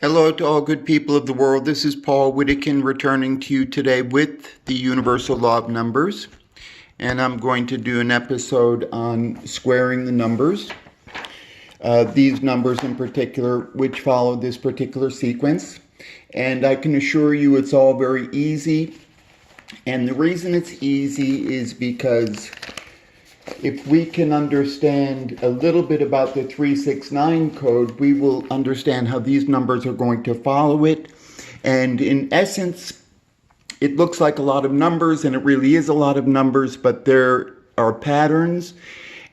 Hello to all good people of the world. This is Paul Whittakin returning to you today with the Universal Law of Numbers. And I'm going to do an episode on squaring the numbers. These numbers in particular, which follow this particular sequence. And I can assure you it's all very easy. And the reason it's easy is because if we can understand a little bit about the 369 code, we will understand how these numbers are going to follow it. And in essence, it looks like a lot of numbers, and it really is a lot of numbers, but there are patterns.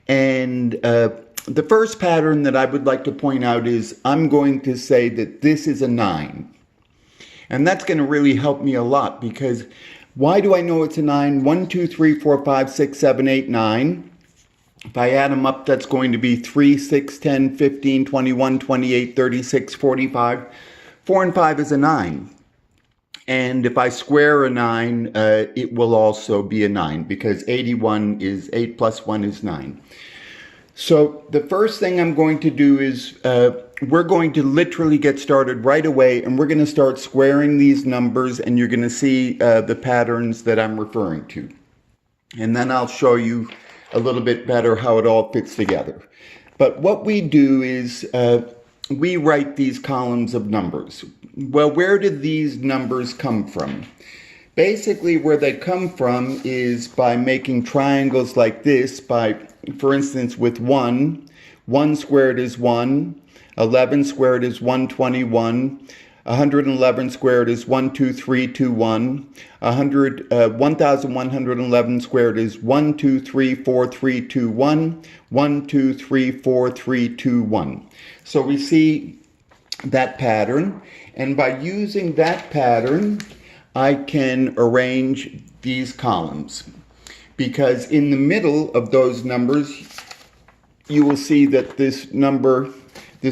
And the first pattern that I would like to point out is I'm going to say that this is a 9. And that's going to really help me a lot, because why do I know it's a 9? 1, 2, 3, 4, 5, 6, 7, 8, 9. If I add them up, that's going to be 3, 6, 10, 15, 21, 28, 36, 45. 4 and 5 is a 9. And if I square a 9, it will also be a 9, because 81 is 8 plus 1 is 9. So the first thing I'm going to do is we're going to literally get started right away, and we're going to start squaring these numbers, and you're going to see the patterns that I'm referring to. And then I'll show you a little bit better how it all fits together. But what we do is we write these columns of numbers. Well, where did these numbers come from? Basically, where they come from is by making triangles like this, for instance, with 1 squared is 1, 11 squared is 121, 111 squared is 12321, 1111 squared is 1234321, 1234321. So we see that pattern, and by using that pattern, I can arrange these columns, because in the middle of those numbers, you will see that this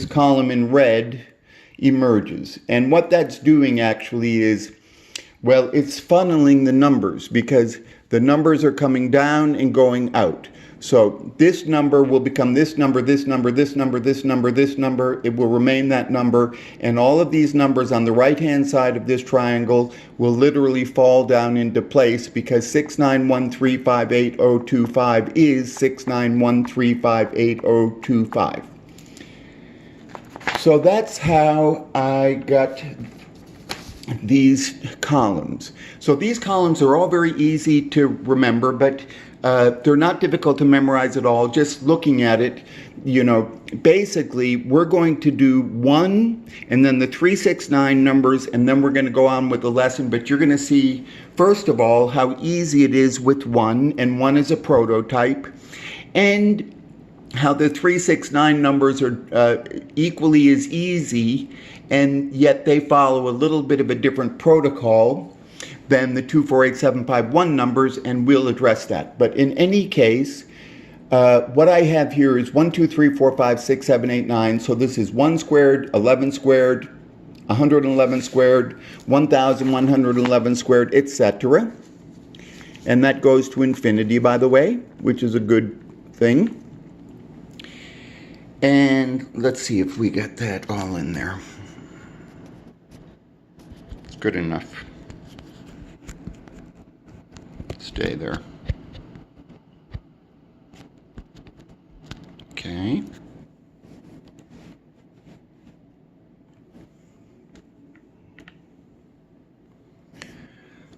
column in red emerges. And what that's doing actually is, well, it's funneling the numbers, because the numbers are coming down and going out. So this number will become this number, this number, this number, this number, this number. It will remain that number. And all of these numbers on the right-hand side of this triangle will literally fall down into place, because 691358025 is 691358025. So that's how I got these columns. So these columns are all very easy to remember, but they're not difficult to memorize at all. Just looking at it, basically we're going to do 1 and then the 369 numbers, and then we're going to go on with the lesson. But you're going to see, first of all, how easy it is with 1, and 1 is a prototype, and how the 369 numbers are equally as easy, and yet they follow a little bit of a different protocol than the 248751 numbers, and we'll address that. But in any case, what I have here is 1, 2, 3, 4, 5, 6, 7, 8, 9. So this is 1 squared, 11 squared, 111 squared, 1111 squared, etc. And that goes to infinity, by the way, which is a good thing. And let's see if we get that all in there. It's good enough. Stay there. Okay.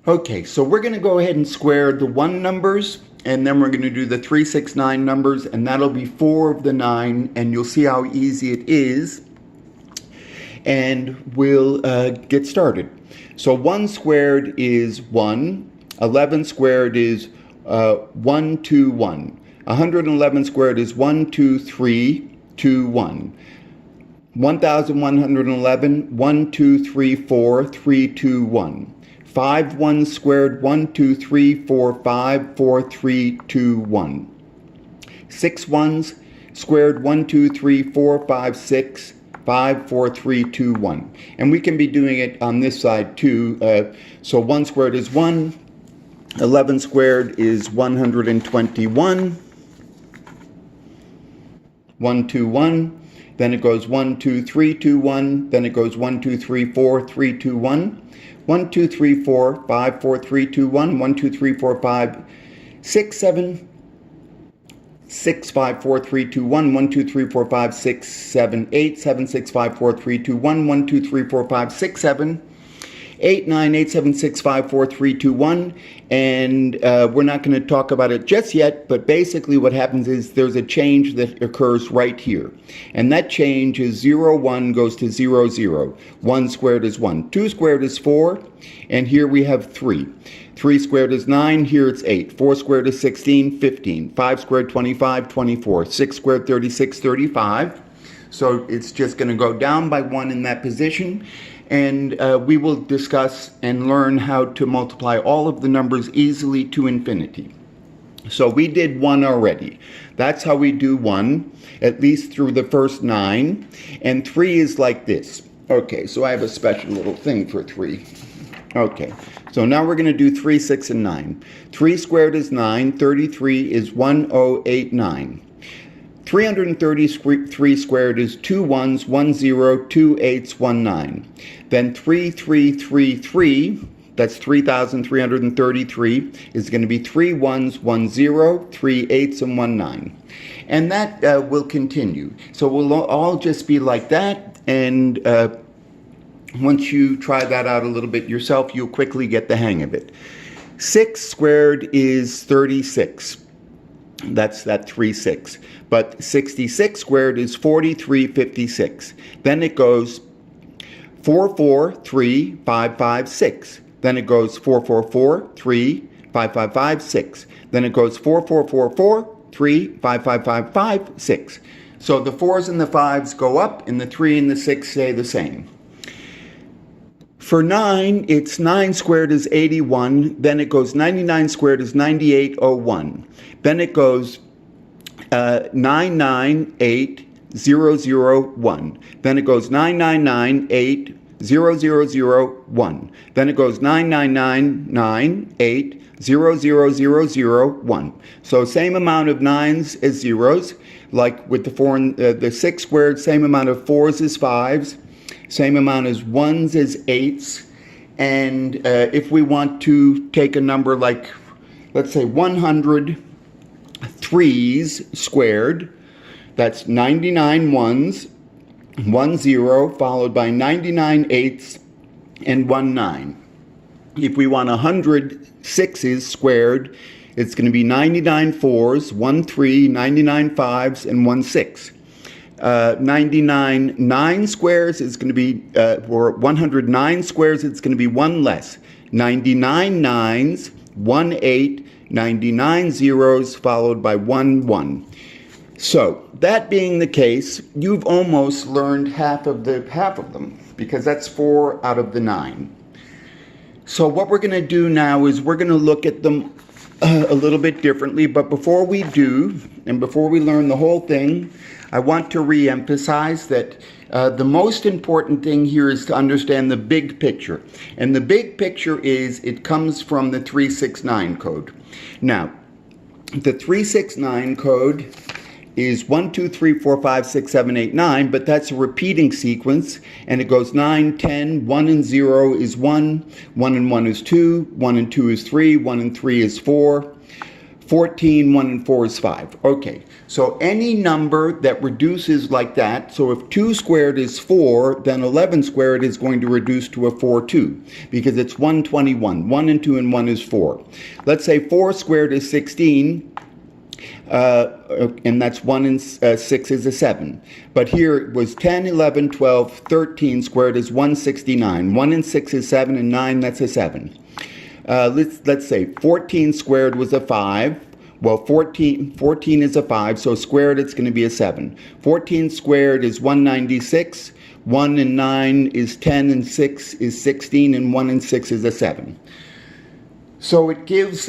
Okay, so we're going to go ahead and square the 1 numbers, and then we're going to do the 369 numbers, and that'll be 4 of the 9, and you'll see how easy it is. And we'll get started. So 1 squared is 1, 11 squared is 121, 111 squared is 12321, 1111, 1234321. 5 1 squared, 1 2 3 4 5 4 3 2 1. 6 1s squared, 1 2 3 4 5 6 5 4 3 2 1. And we can be doing it on this side too. So 1 squared is 1, 11 squared is 121, 1 2 1, then it goes 1, 2, 3, 2, 1, then it goes 1, 2, 3, 4, 3, 2, 1, 1, 2, 3, 4, 5, 4, 3, 2, 1, 1, 2, 3, 4, 5, 6, 7, 6, 5, 4, 3, 2, 1, 1, 2, 3, 4, 5, 6, 7, 8, 7, 6, 5, 4, 3, 2, 1, 1, 2, 3, 4, 5, 6, 7, 8, 9, 8, 7, 6, 5, 4, 3, 2, 1, and we're not going to talk about it just yet, but basically what happens is there's a change that occurs right here, and that change is 0, 1 goes to 0, 0, 1 squared is 1, 2 squared is 4, and here we have 3. 3 squared is 9, here it's 8, 4 squared is 16, 15, 5 squared 25, 24, 6 squared 36, 35, so it's just going to go down by 1 in that position. And we will discuss and learn how to multiply all of the numbers easily to infinity. So we did 1 already. That's how we do 1, at least through the first 9. And 3 is like this. Okay, so I have a special little thing for 3. Okay, so now we're going to do 3, 6, and 9. 3 squared is 9. 33 is 1089. 333 squared is 2 1s, 1 0, 2 8s, 1 9. Then 3333, that's 3,333, is going to be 3 1s, 1 0, 3 8s, and 1 9. And that will continue. So we'll all just be like that, and once you try that out a little bit yourself, you'll quickly get the hang of it. 6 squared is 36. That's that 3, 6. But 66 squared is 4356. Then it goes 4, 4, 3, 5, 5, 6. Then it goes 4, 4, 4, 3, 5, 5, 5, 6. Then it goes 4, 4, 4, 4, 3, 5, 5, 5, 5, 6. So the 4s and the 5s go up, and the 3 and the 6 stay the same. For 9, it's 9 squared is 81. Then it goes 99 squared is 9801. Then it goes 998001. Then it goes 999800001. Then it goes 99998000001. So same amount of 9s as zeros, like with the 4 and the 6 squared, same amount of 4s as 5s. Same amount as 1s as 8s. And if we want to take a number like, let's say 100 3s squared, that's 99 1s, 1 0, followed by 99 8s, and 1 9. If we want 100 6s squared, it's going to be 99 4s, 1 3, 99 5s, and 1 6. 99 9 squares is going to be, or 109 squares, it's going to be 1 less. 99 9s, 1 8, 99 zeros, followed by 1 1. So, that being the case, you've almost learned half of them, because that's 4 out of the 9. So what we're going to do now is we're going to look at them a little bit differently, but before we do, and before we learn the whole thing, I want to re-emphasize that the most important thing here is to understand the big picture. And the big picture is it comes from the 369 code. Now, the 369 code is 1, 2, 3, 4, 5, 6, 7, 8, 9, but that's a repeating sequence, and it goes 9, 10, 1 and 0 is 1, 1 and 1 is 2, 1 and 2 is 3, 1 and 3 is 4, 14, 1 and 4 is 5. Okay, so any number that reduces like that, so if 2 squared is 4, then 11 squared is going to reduce to a 4, 2, because it's 121. 1 and 2 and 1 is 4. Let's say 4 squared is 16, and that's 1 and 6 is a 7. But here it was 10, 11, 12, 13 squared is 169. 1 and 6 is 7, and 9, that's a 7. Let's say 14 squared was a 5. Well, 14 is a 5, so squared it's going to be a 7. 14 squared is 196. 1 and 9 is 10, and 6 is 16, and 1 and 6 is a 7. So it gives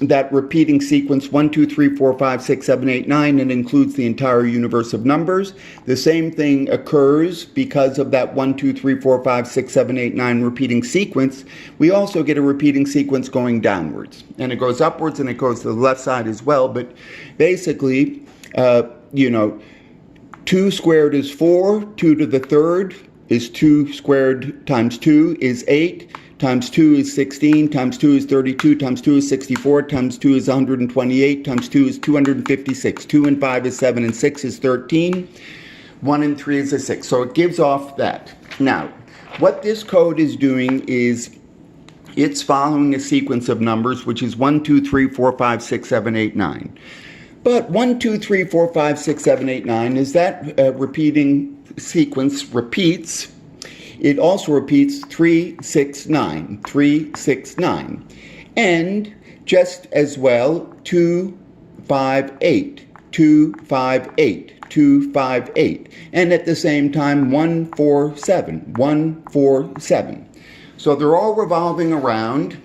that repeating sequence 1, 2, 3, 4, 5, 6, 7, 8, 9, and includes the entire universe of numbers. The same thing occurs because of that 1, 2, 3, 4, 5, 6, 7, 8, 9 repeating sequence. We also get a repeating sequence going downwards. And it goes upwards and it goes to the left side as well. But basically, 2 squared is 4, 2 to the third is 2 squared times 2 is 8, times 2 is 16, times 2 is 32, times 2 is 64, times 2 is 128, times 2 is 256. 2 and 5 is 7, and 6 is 13. 1 and 3 is a 6. So it gives off that. Now, what this code is doing is it's following a sequence of numbers, which is 1, 2, 3, 4, 5, 6, 7, 8, 9. But 1, 2, 3, 4, 5, 6, 7, 8, 9, is that repeating sequence repeats. It also repeats 3, 6, 9, 3, 6, 9. And just as well, 2, 5, 8, 2, 5, 8, 2, 5, 8. And at the same time, 1, 4, 7, 1, 4, 7. So they're all revolving around,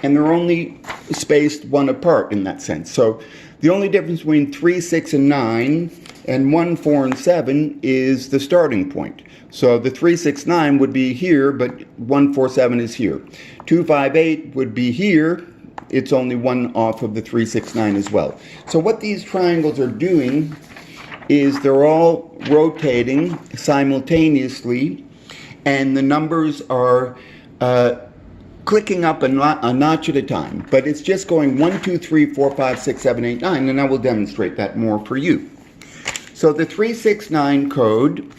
and they're only spaced one apart in that sense. So the only difference between 3, 6, and 9 and 1, 4, and 7 is the starting point. So the 3, 6, 9 would be here, but 1, 4, 7 is here. 2, 5, 8 would be here. It's only one off of the 3, 6, 9 as well. So what these triangles are doing is they're all rotating simultaneously, and the numbers are clicking up a notch at a time. But it's just going 1, 2, 3, 4, 5, 6, 7, 8, 9, and I will demonstrate that more for you. So the 369 code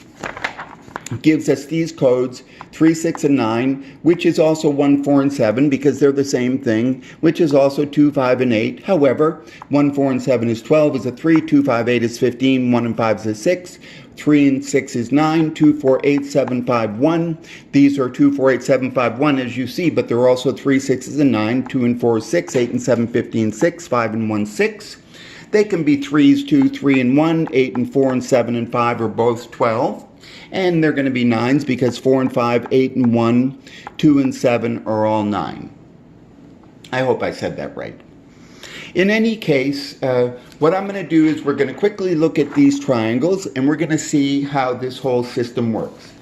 gives us these codes, 3, 6, and 9, which is also 1, 4, and 7, because they're the same thing, which is also 2, 5, and 8. However, 1, 4, and 7 is 12 is a 3, 2, 5, 8 is 15, 1 and 5 is a 6, 3 and 6 is 9, 2, 4, 8, 7, 5, 1. These are 2, 4, 8, 7, 5, 1, as you see, but they're also 3, 6s, and 9, 2 and 4 is 6, 8 and 7, 15, 6, 5 and 1, 6. They can be 3s, 2, 3 and 1, 8 and 4 and 7 and 5 are both 12. And they're going to be 9s because 4 and 5, 8 and 1, 2 and 7 are all 9. I hope I said that right. In any case, what I'm going to do is we're going to quickly look at these triangles, and we're going to see how this whole system works.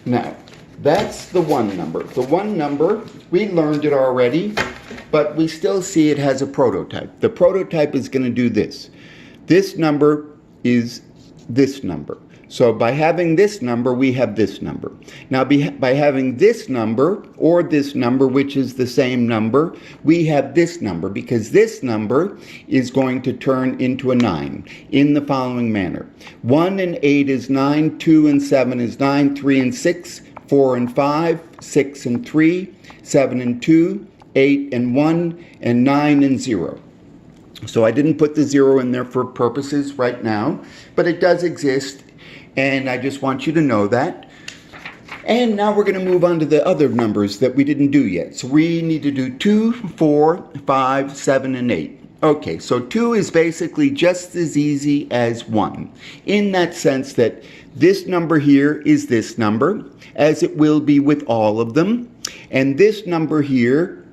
Now, that's the 1 number. The 1 number, we learned it already, but we still see it has a prototype. The prototype is going to do this. This number is this number. So by having this number, we have this number. Now by having this number, or this number, which is the same number, we have this number, because this number is going to turn into a 9 in the following manner. 1 and 8 is 9, 2 and 7 is 9, 3 and 6, 4 and 5, 6 and 3, 7 and 2, 8 and 1, and 9 and 0. So I didn't put the 0 in there for purposes right now, but it does exist. And I just want you to know that. And now we're going to move on to the other numbers that we didn't do yet. So we need to do 2, 4, 5, 7, and 8. Okay, so 2 is basically just as easy as 1, in that sense that this number here is this number, as it will be with all of them. And this number here,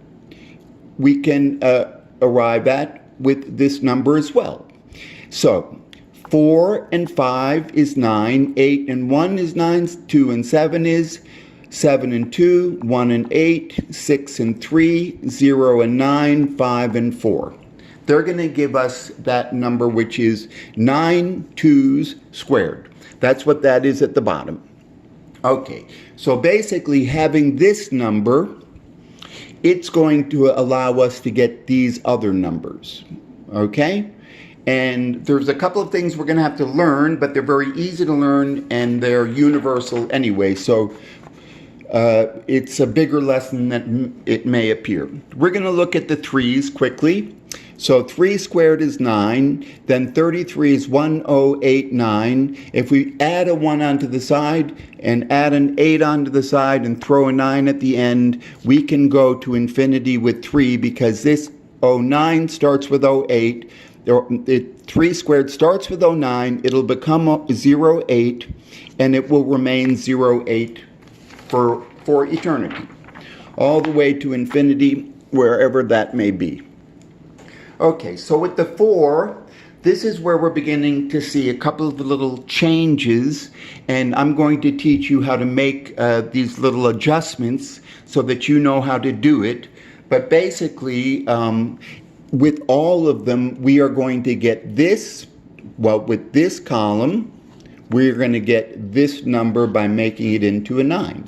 we can arrive at with this number as well. So 4 and 5 is 9, 8 and 1 is 9, 2 and 7 is 7 and 2, 1 and 8, 6 and 3, 0 and 9, 5 and 4. They're going to give us that number, which is 9 2's squared. That's what that is at the bottom. Okay, so basically having this number, it's going to allow us to get these other numbers. Okay? And there's a couple of things we're going to have to learn, but they're very easy to learn, and they're universal anyway. So it's a bigger lesson than it may appear. We're going to look at the 3's quickly. So 3 squared is 9, then 33 is 1089. If we add a 1 onto the side and add an 8 onto the side and throw a 9 at the end, we can go to infinity with 3, because this 09 starts with 08. 3 squared starts with 09, it'll become 08, and it will remain 08 for eternity, all the way to infinity, wherever that may be. Okay, so with the 4, this is where we're beginning to see a couple of little changes, and I'm going to teach you how to make these little adjustments so that you know how to do it. But basically, with all of them, we are going to get this Well, with this column, we're going to get this number by making it into a 9.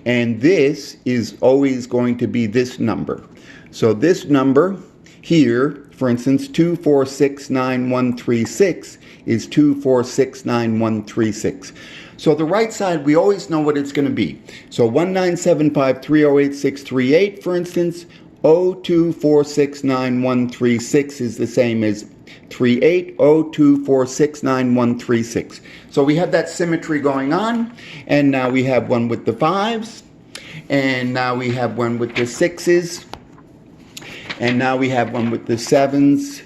And this is always going to be this number. So this number here, for instance, 2469136 is 2469136. So the right side, we always know what it's going to be. So 197530868, for instance, 024699136 is the same as 3802469136. So we have that symmetry going on, and now we have one with the 5s, and now we have one with the 6s, and now we have one with the 7s,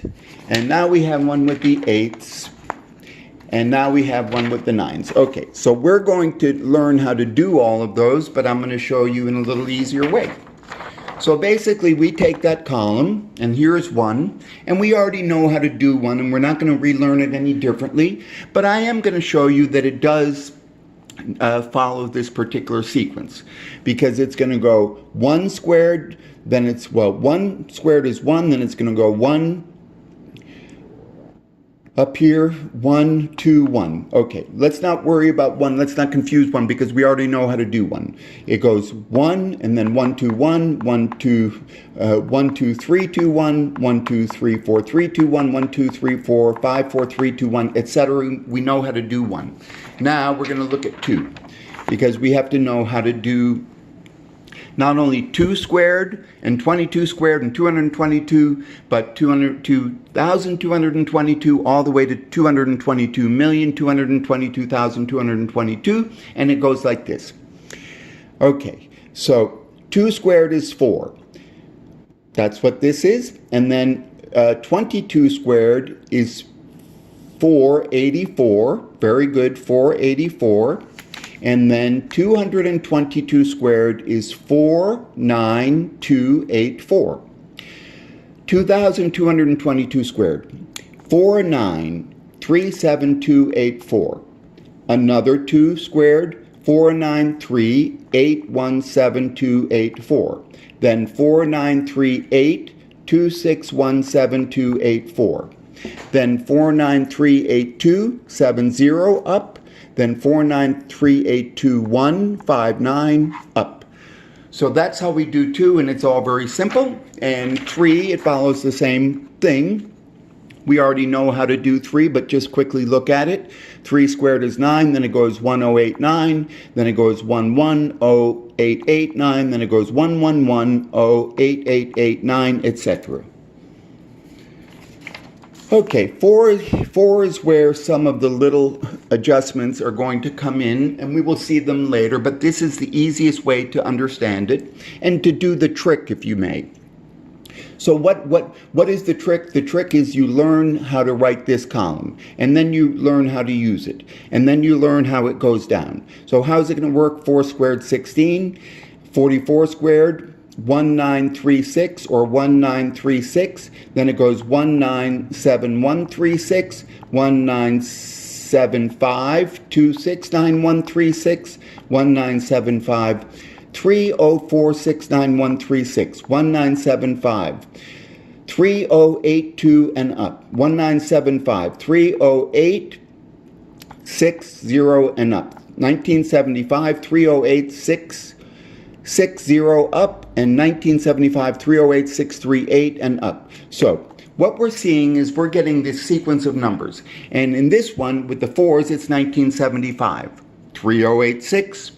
and now we have one with the 8s, and now we have one with the 9s. Okay, so we're going to learn how to do all of those, but I'm going to show you in a little easier way. So basically, we take that column, and here's 1, and we already know how to do 1, and we're not going to relearn it any differently, but I am going to show you that it does follow this particular sequence, because it's going to go 1 squared, then it's, well, 1 squared is 1, then it's going to go 1 up here, 1, 2, 1. Okay, let's not worry about 1. Let's not confuse 1 because we already know how to do 1. It goes 1 and then 1, 2, 1, 1, 2, 1, 2, 3, 2, 1, 1, 2, 3, 4, 3, 2, 1, 1, 2, 3, 4, 5, 4, 3, 2, 1, etc. We know how to do 1. Now we're going to look at 2 because we have to know how to do not only 2 squared and 22 squared and 222, but 2,222 all the way to 222,222,222, and it goes like this. Okay, so 2 squared is 4. That's what this is. And then 22 squared is 484. Very good, 484. And then 222 squared is 49284. 2,222 squared, 4937284. Another 2 squared, 493817284. Then 49382617284. Then 4938270 up. Then 4938259 up. So that's how we do 2, and it's all very simple. And 3, it follows the same thing. We already know how to do 3, but just quickly look at it. 3 squared is 9, then it goes 1089, then it goes 110889, then it goes 11108889, etc. Okay, 4 is where some of the little adjustments are going to come in, and we will see them later, but this is the easiest way to understand it and to do the trick, if you may. So what is the trick? The trick is you learn how to write this column, and then you learn how to use it, and then you learn how it goes down. So how is it going to work? 4 squared, 16, 44 squared, 1936 or 1936, then it goes 197136, 1975 269136, 1975 304699136, 1975 3082 and up, 1975 30860 and up, 1975 308660 up, and 1975 308638 and up. So what we're seeing is we're getting this sequence of numbers, and in this one with the 4s it's 1975 3086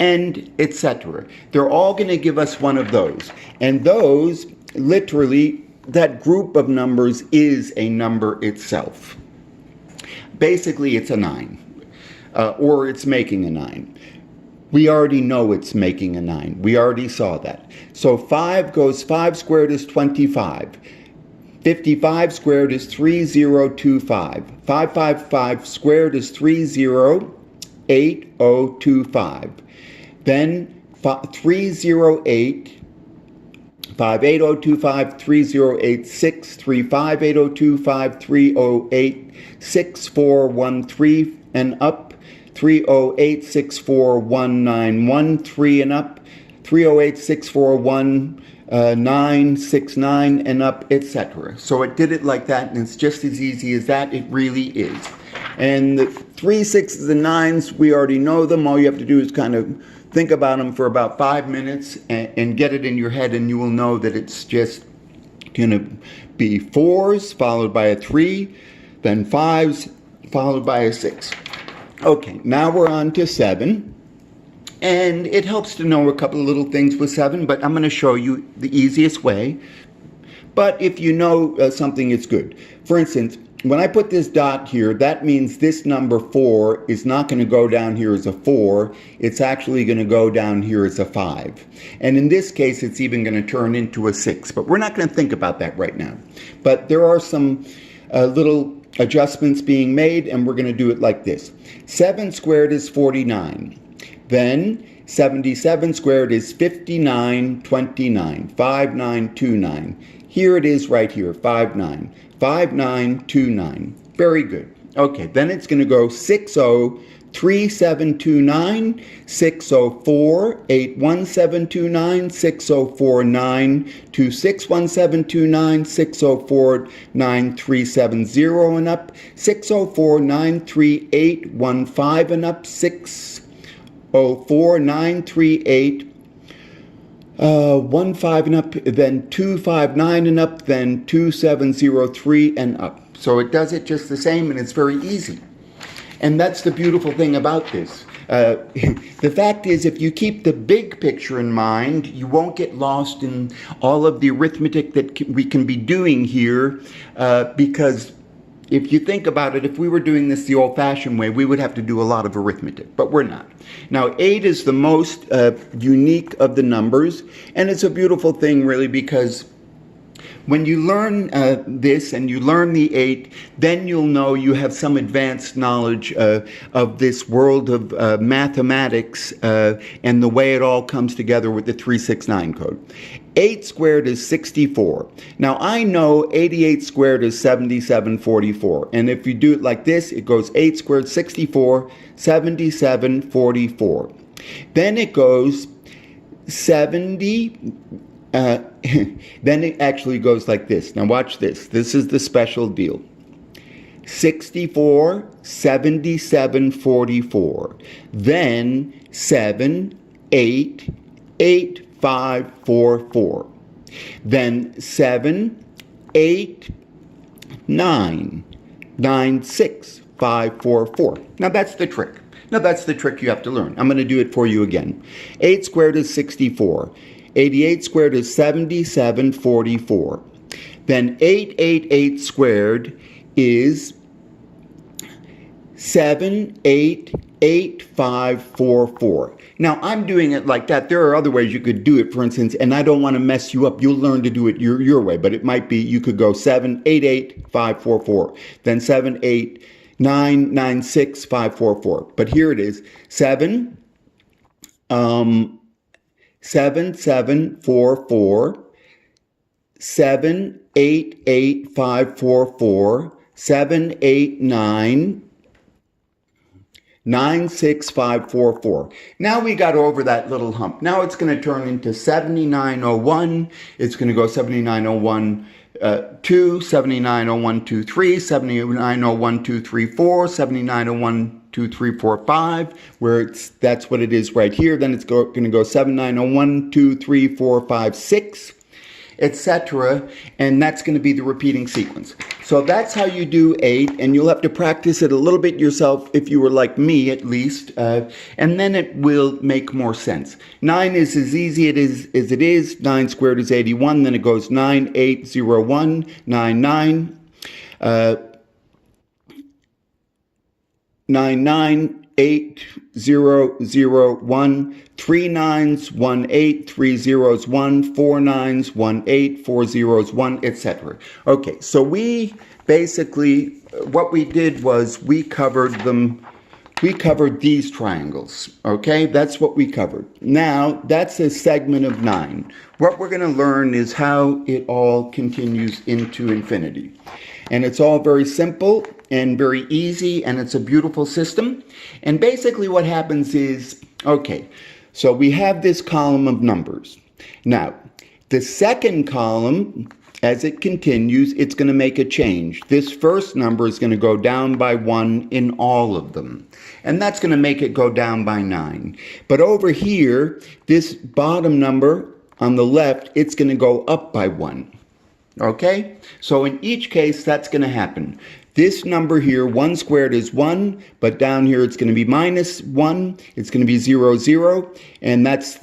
and etc. They're all going to give us one of those, and those literally, that group of numbers is a number itself. Basically it's a 9, or it's making a 9. We already know it's making a 9. We already saw that. So 5 squared is 25. 55 squared is 3025. 555 squared is 308025. Then 308, 58025, 3086, 35825, 308, 6413 and up. 308-64191, 3 and up, 308-641, 9, 6, 9, and up, etc. So it did it like that, and it's just as easy as that. It really is. And the 3, 6s, and 9s, we already know them. All you have to do is kind of think about them for about 5 minutes and get it in your head, and you will know that it's just going to be 4s followed by a 3, then 5s followed by a 6. Okay, now we're on to 7. And it helps to know a couple of little things with 7, but I'm going to show you the easiest way. But if you know something, it's good. For instance, when I put this dot here, that means this number 4 is not going to go down here as a 4. It's actually going to go down here as a 5. And in this case, it's even going to turn into a 6. But we're not going to think about that right now. But there are some little adjustments being made, and we're going to do it like this. 7 squared is 49. Then 77 squared is 5929, 5929. Here it is right here, 59, 5929. Very good. Okay, then it's going to go 603729, 604 81729, 604 9261729, 604 9370 and up, 604 93815 and up, 604 938 15 and up, then 259 and up, then 2703 and up. So it does it just the same, and it's very easy. And that's the beautiful thing about this. The fact is, if you keep the big picture in mind, you won't get lost in all of the arithmetic that we can be doing here, because if you think about it, if we were doing this the old-fashioned way, we would have to do a lot of arithmetic, but we're not. Now, 8 is the most unique of the numbers, and it's a beautiful thing, really, because when you learn this and you learn the 8, then you'll know you have some advanced knowledge of this world of mathematics and the way it all comes together with the 369 code. 8 squared is 64. Now, I know 88 squared is 7744. And if you do it like this, it goes 8 squared, 64, 7744. Then it goes 70... then it actually goes like this. Now watch this. This is the special deal. 64, 77, 44. Then 7, 8, 8, 5, 4, 4. Then 7, 8, 9, 9, 6, 5, 4, 4. Now that's the trick. Now that's the trick you have to learn. I'm going to do it for you again. 8 squared is 64. 88 squared is 7744. Then 888 squared is 7888544. Now, I'm doing it like that. There are other ways you could do it, for instance, and I don't want to mess you up. You'll learn to do it your way, but it might be you could go 788544, then 7899654. But here it is, 7744, 788544, 789 96544. Now we got over that little hump. Now it's going to turn into 7901. It's going to go 7901 2, 7901 2, 3, 7901 2, 3, 4, 7901 2, 3, 4, 5, where that's what it is right here. Then it's going to go 7901 2, 3, 4, 5, 6, etc. And that's going to be the repeating sequence. So that's how you do 8, and you'll have to practice it a little bit yourself if you were like me, at least, and then it will make more sense. 9 is as easy as it is. 9 squared is 81. Then it goes 9801, 99, 998001, 3 9s, 1 8, 3 0s, 1, 4 9s, 1 8, 4 0s, 1, etc. Okay, so we basically, what we did was we covered these triangles, okay? That's what we covered. Now, that's a segment of 9. What we're going to learn is how it all continues into infinity. And it's all very simple and very easy, and it's a beautiful system. And basically what happens is, okay, so we have this column of numbers. Now, The second column, as it continues, it's going to make a change. This first number is going to go down by 1 in all of them. And that's going to make it go down by 9. But over here, this bottom number on the left, it's going to go up by 1. Okay? So in each case, that's going to happen. This number here, 1 squared is 1, but down here it's going to be minus 1. It's going to be 0, 0. And that's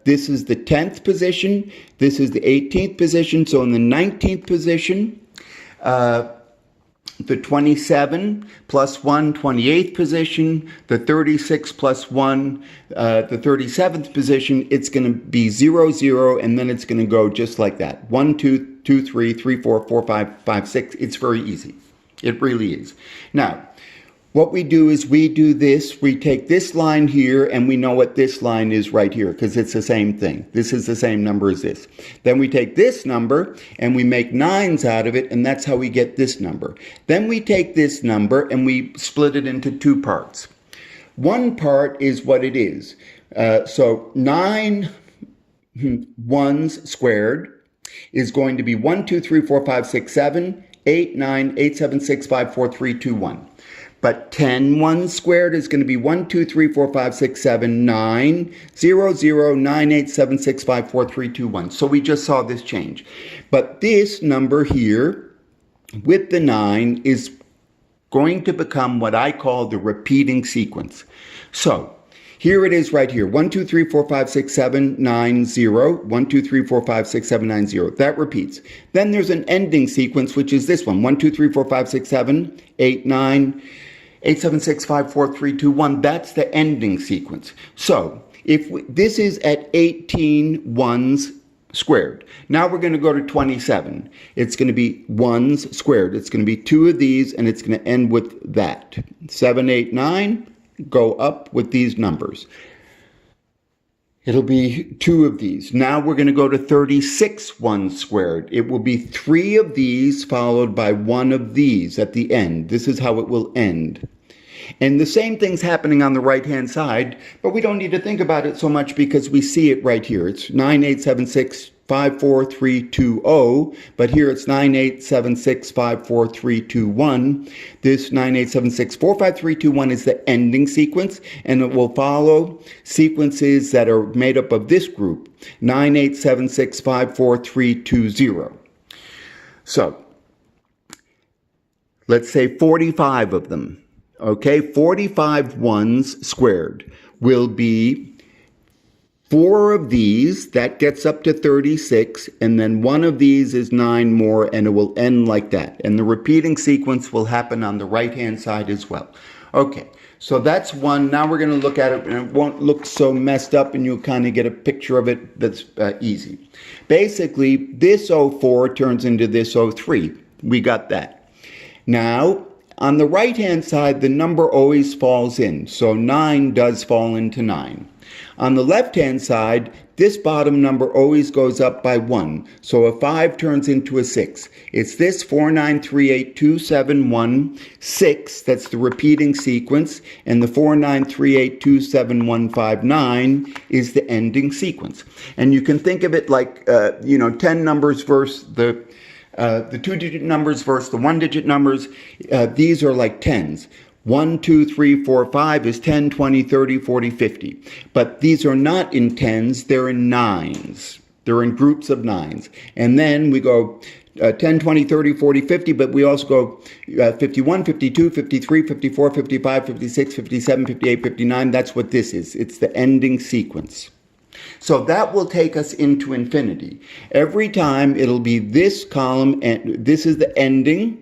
this is the 10th position. This is the 18th position. So in the 19th position, the 27 plus 1, 28th position, the 36 plus 1, the 37th position, it's going to be 0, 0, and then it's going to go just like that. 1, 2, 2, 3, 3, 4, 4, 5, 5, 6. It's very easy. It really is. Now, what we do is we do this, we take this line here, and we know what this line is right here, because it's the same thing. This is the same number as this. Then we take this number, and we make 9s out of it, and that's how we get this number. Then we take this number, and we split it into 2 parts. One part is what it is. So 9 ones squared is going to be 1, 2, 3, 4, 5, 6, 7, 8, 9, 8, 7, 6, 5, 4, 3, 2, 1. But 10 ones squared is going to be 1, 2, 3, 4, 5, 6, 7, 9, 0, 0, 9, 8, 7, 6, 5, 4, 3, 2, 1. So we just saw this change. But this number here with the 9 is going to become what I call the repeating sequence. So here it is right here. 1, 2, 3, 4, 5, 6, 7, 9, 0. 1, 2, 3, 4, 5, 6, 7, 9, 0. That repeats. Then there's an ending sequence, which is this one. 1, 2, 3, 4, 5, 6, 7, 8, 9, 8, 7, 6, 5, 4, 3, 2, 1. That's the ending sequence. So this is at 18 ones squared. Now we're going to go to 27. It's going to be ones squared. It's going to be 2 of these, and it's going to end with that. 7, 8, 9. Go up with these numbers. It'll be 2 of these. Now we're going to go to 36 ones squared. It will be 3 of these followed by 1 of these at the end. This is how it will end. And the same thing's happening on the right-hand side, but we don't need to think about it so much because we see it right here. It's 9, 8, 7, 6, 5, 4, 3, 2, 0, but here it's 9, 8, 7, 6, 5, 4, 3, 2, 1. This 9, 8, 7, 6, 4, 5, 3, 2, 1 is the ending sequence, and it will follow sequences that are made up of this group, 9, 8, 7, 6, 5, 4, 3, 2, 0. So, let's say 45 of them. Okay, 45 ones squared will be 4 of these, that gets up to 36, and then 1 of these is 9 more, and it will end like that. And the repeating sequence will happen on the right-hand side as well. Okay, so that's 1. Now we're going to look at it, and it won't look so messed up, and you'll kind of get a picture of it that's easy. Basically, this 04 turns into this 03. We got that. Now, on the right-hand side, the number always falls in. So 9 does fall into 9. On the left-hand side, this bottom number always goes up by 1. So a 5 turns into a 6. It's this 4, 9, 3, 8, 2, 7, 1, 6. That's the repeating sequence. And the 4, 9, 3, 8, 2, 7, 1, 5, 9 is the ending sequence. And you can think of it like, 10 numbers versus the 2-digit numbers versus the 1-digit numbers. These are like 10s. 1, 2, 3, 4, 5 is 10, 20, 30, 40, 50. But these are not in 10s, they're in 9s. They're in groups of 9s. And then we go 10, 20, 30, 40, 50, but we also go 51, 52, 53, 54, 55, 56, 57, 58, 59. That's what this is. It's the ending sequence. So that will take us into infinity. Every time it'll be this column, and this is the ending,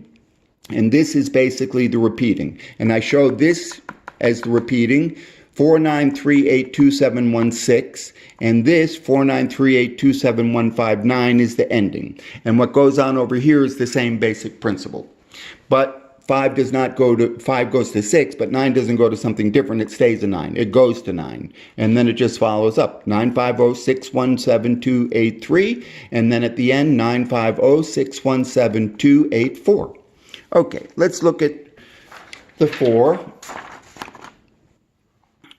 and this is basically the repeating. And I showed this as the repeating, 4, 9, 3, 8, 2, 7, 1, 6. And this, 4, 9, 3, 8, 2, 7, 1, 5, 9 is the ending. And what goes on over here is the same basic principle. But 5 goes to 6, but 9 doesn't go to something different. It stays a 9. It goes to 9. And then it just follows up. 9, 5, 0, 6, 1, 7, 2, 8, 3. And then at the end, 9, 5, 0, 6, 1, 7, 2, 8, 4. Okay, let's look at the 4.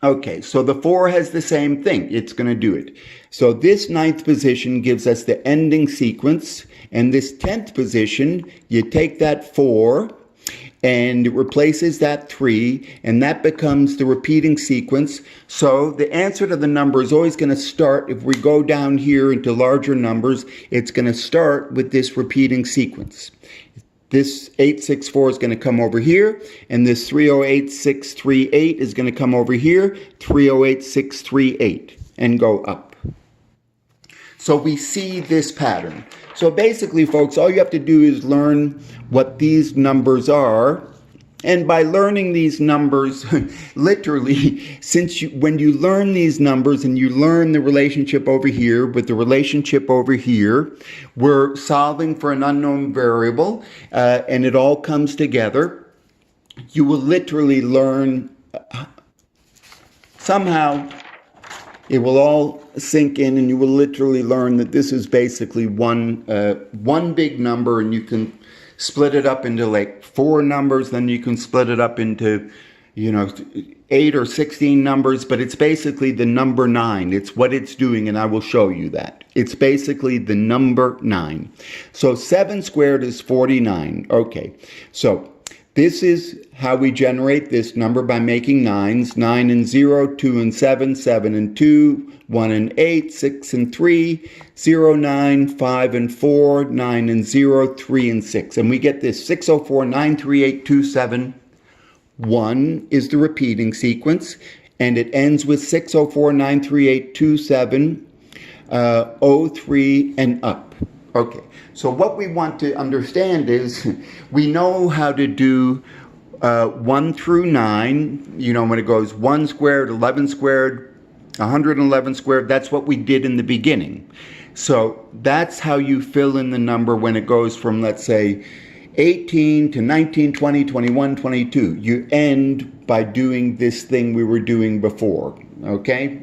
Okay, so the 4 has the same thing. It's going to do it. So this 9th position gives us the ending sequence. And this 10th position, you take that 4 and it replaces that 3, and that becomes the repeating sequence. So the answer to the number is always going to start, if we go down here into larger numbers, it's going to start with this repeating sequence. This 864 is going to come over here, and this 308638 is going to come over here, 308638, and go up. So we see this pattern. So basically, folks, all you have to do is learn what these numbers are. And by learning these numbers, literally, when you learn these numbers and you learn the relationship over here with the relationship over here, we're solving for an unknown variable, and it all comes together. You will literally learn, somehow, it will all sink in, and you will literally learn that this is basically one big number, and you can split it up into like 4 numbers, then you can split it up into, 8 or 16 numbers, but it's basically the number 9. It's what it's doing, and I will show you that. It's basically the number 9. So 7 squared is 49. Okay, so this is how we generate this number, by making 9s. 9 and 0, 2 and 7, 7 and 2, 1 and 8, 6 and 3, 0, 9, 5 and 4, 9 and 0, 3 and 6. And we get this 604, 938, 27. 1 is the repeating sequence, and it ends with 604, 938, 27, 03, and up. Okay, so what we want to understand is we know how to do 1 through 9, when it goes 1 squared, 11 squared, 111 squared. That's what we did in the beginning. So that's how you fill in the number when it goes from, let's say, 18 to 19, 20, 21, 22. You end by doing this thing we were doing before, okay?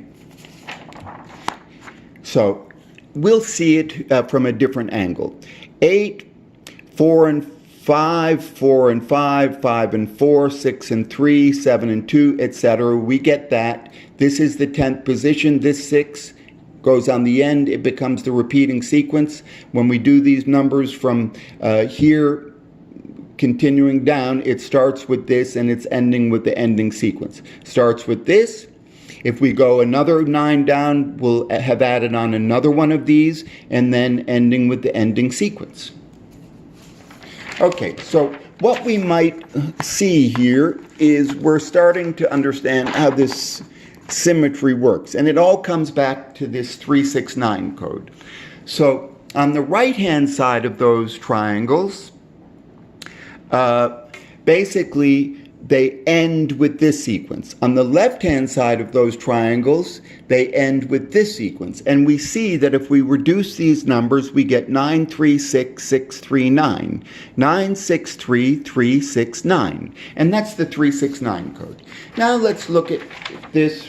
So we'll see it from a different angle. 8, 4 and 5, 4 and 5, 5 and 4, 6 and 3, 7 and 2, etc. We get that. This is the 10th position. This 6 goes on the end. It becomes the repeating sequence. When we do these numbers from here, continuing down, it starts with this and it's ending with the ending sequence. Starts with this. If we go another 9 down, we'll have added on another one of these, and then ending with the ending sequence. Okay, so what we might see here is we're starting to understand how this symmetry works, and it all comes back to this 369 code. So on the right-hand side of those triangles, basically they end with this sequence. On the left-hand side of those triangles, they end with this sequence. And we see that if we reduce these numbers, we get 936,639. 963,369. And that's the 369 code. Now let's look at this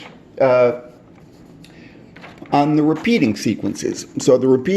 on the repeating sequences. So the repeating